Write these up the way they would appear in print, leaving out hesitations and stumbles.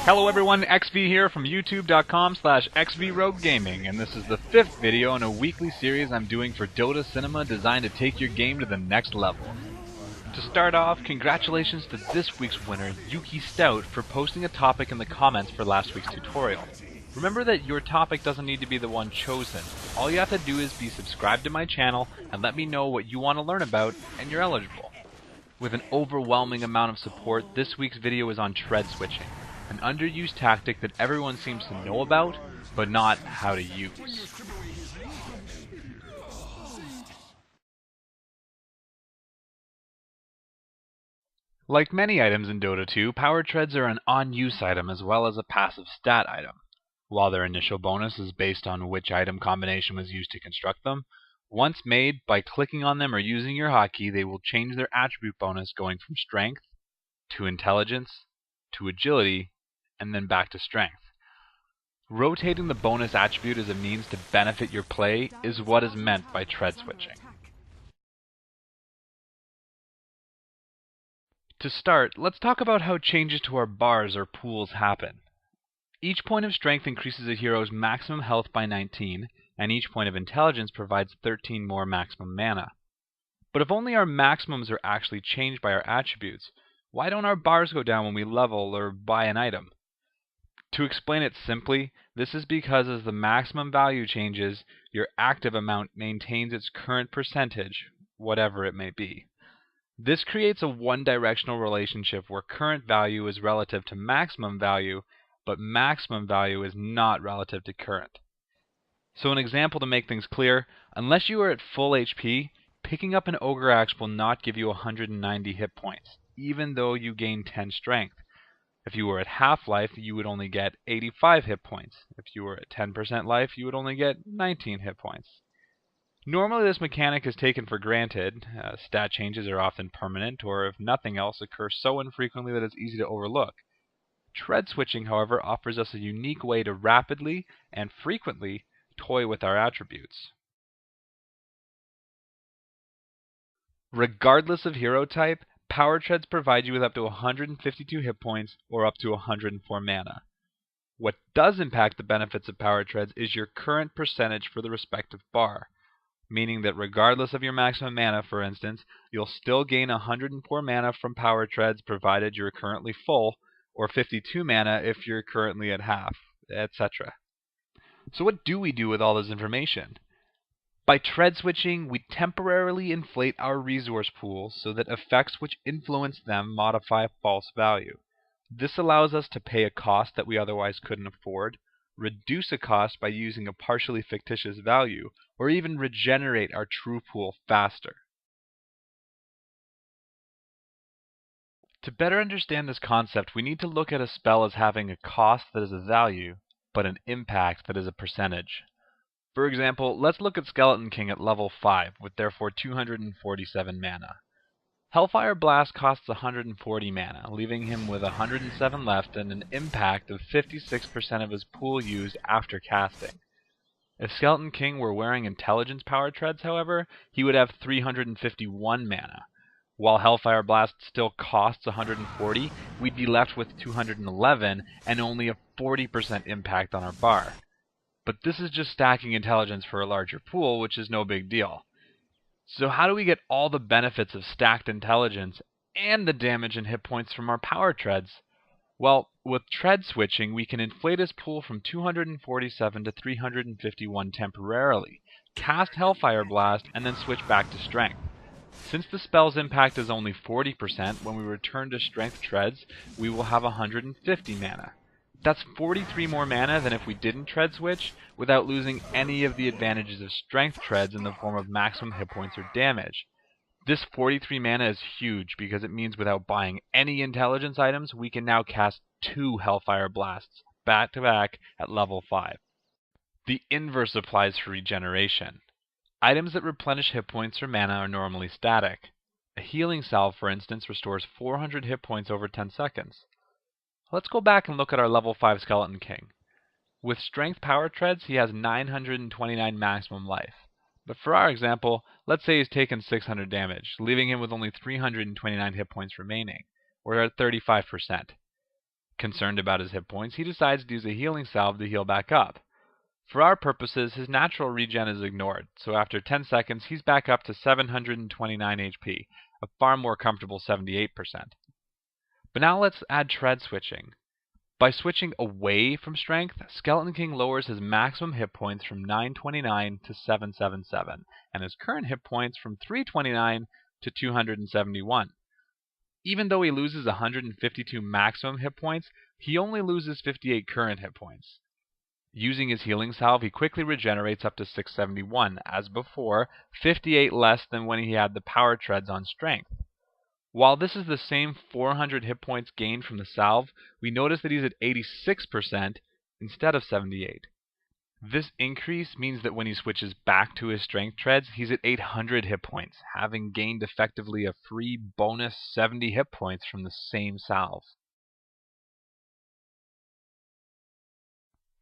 Hello everyone, XV here from youtube.com/XVRogueGaming, and this is the 5th video in a weekly series I'm doing for Dota Cinema designed to take your game to the next level. To start off, congratulations to this week's winner, Yuki Stout, for posting a topic in the comments for last week's tutorial. Remember that your topic doesn't need to be the one chosen. All you have to do is be subscribed to my channel and let me know what you want to learn about, and you're eligible. With an overwhelming amount of support, this week's video is on tread switching, an underused tactic that everyone seems to know about, but not how to use. Like many items in Dota 2, power treads are an on-use item as well as a passive stat item. While their initial bonus is based on which item combination was used to construct them, once made, by clicking on them or using your hotkey, they will change their attribute bonus going from strength, to intelligence, to agility, and then back to strength. Rotating the bonus attribute as a means to benefit your play is what is meant by tread switching. To start, let's talk about how changes to our bars or pools happen. Each point of strength increases a hero's maximum health by 19, and each point of intelligence provides 13 more maximum mana. But if only our maximums are actually changed by our attributes, why don't our bars go down when we level or buy an item? To explain it simply, this is because as the maximum value changes, your active amount maintains its current percentage, whatever it may be. This creates a one-directional relationship where current value is relative to maximum value, but maximum value is not relative to current. So an example to make things clear, unless you are at full HP, picking up an Ogre Axe will not give you 190 hit points, even though you gain 10 strength. If you were at half life, you would only get 85 hit points. If you were at 10% life, you would only get 19 hit points. Normally this mechanic is taken for granted. Stat changes are often permanent, or if nothing else, occur so infrequently that it's easy to overlook. Tread switching, however, offers us a unique way to rapidly and frequently toy with our attributes. Regardless of hero type, power treads provide you with up to 152 hit points or up to 104 mana. What does impact the benefits of power treads is your current percentage for the respective bar, meaning that regardless of your maximum mana, for instance, you'll still gain 104 mana from power treads provided you're currently full, or 52 mana if you're currently at half, etc. So what do we do with all this information? By tread switching, we temporarily inflate our resource pool so that effects which influence them modify false value. This allows us to pay a cost that we otherwise couldn't afford, reduce a cost by using a partially fictitious value, or even regenerate our true pool faster. To better understand this concept, we need to look at a spell as having a cost that is a value, but an impact that is a percentage. For example, let's look at Skeleton King at level 5, with therefore 247 mana. Hellfire Blast costs 140 mana, leaving him with 107 left and an impact of 56% of his pool used after casting. If Skeleton King were wearing intelligence power treads, however, he would have 351 mana. While Hellfire Blast still costs 140, we'd be left with 211 and only a 40% impact on our bar. But this is just stacking intelligence for a larger pool, which is no big deal. So how do we get all the benefits of stacked intelligence and the damage and hit points from our power treads? Well, with tread switching, we can inflate his pool from 247 to 351 temporarily, cast Hellfire Blast, and then switch back to strength. Since the spell's impact is only 40%, when we return to strength treads, we will have 150 mana. That's 43 more mana than if we didn't tread switch, without losing any of the advantages of strength treads in the form of maximum hit points or damage. This 43 mana is huge because it means without buying any intelligence items, we can now cast 2 Hellfire Blasts back to back at level 5. The inverse applies for regeneration. Items that replenish hit points or mana are normally static. A healing salve, for instance, restores 400 hit points over 10 seconds. Let's go back and look at our level 5 Skeleton King. With strength power treads, he has 929 maximum life. But for our example, let's say he's taken 600 damage, leaving him with only 329 hit points remaining. We're at 35%. Concerned about his hit points, he decides to use a healing salve to heal back up. For our purposes, his natural regen is ignored, so after 10 seconds he's back up to 729 HP, a far more comfortable 78%. But now let's add tread switching. By switching away from strength, Skeleton King lowers his maximum hit points from 929 to 777, and his current hit points from 329 to 271. Even though he loses 152 maximum hit points, he only loses 58 current hit points. Using his healing salve, he quickly regenerates up to 671, as before, 58 less than when he had the power treads on strength. While this is the same 400 hit points gained from the salve, we notice that he's at 86% instead of 78. This increase means that when he switches back to his strength treads, he's at 800 hit points, having gained effectively a free bonus 70 hit points from the same salve.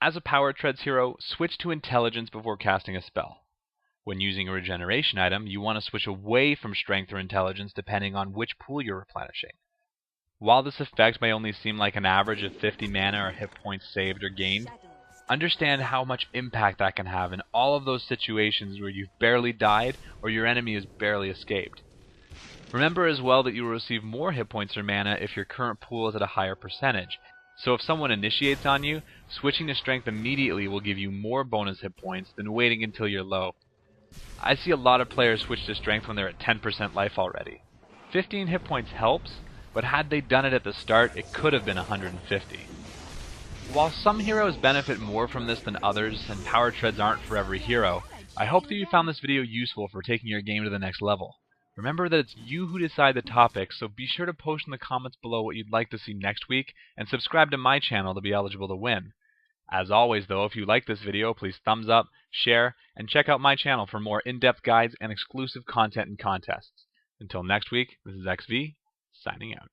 As a power treads hero, switch to intelligence before casting a spell. When using a regeneration item, you want to switch away from strength or intelligence depending on which pool you're replenishing. While this effect may only seem like an average of 50 mana or hit points saved or gained, understand how much impact that can have in all of those situations where you've barely died or your enemy has barely escaped. Remember as well that you will receive more hit points or mana if your current pool is at a higher percentage. So if someone initiates on you, switching to strength immediately will give you more bonus hit points than waiting until you're low. I see a lot of players switch to strength when they're at 10% life already. 15 hit points helps, but had they done it at the start, it could have been 150. While some heroes benefit more from this than others, and power treads aren't for every hero, I hope that you found this video useful for taking your game to the next level. Remember that it's you who decide the topics, so be sure to post in the comments below what you'd like to see next week, and subscribe to my channel to be eligible to win. As always though, if you like this video, please thumbs up, share, and check out my channel for more in-depth guides and exclusive content and contests. Until next week, this is XV, signing out.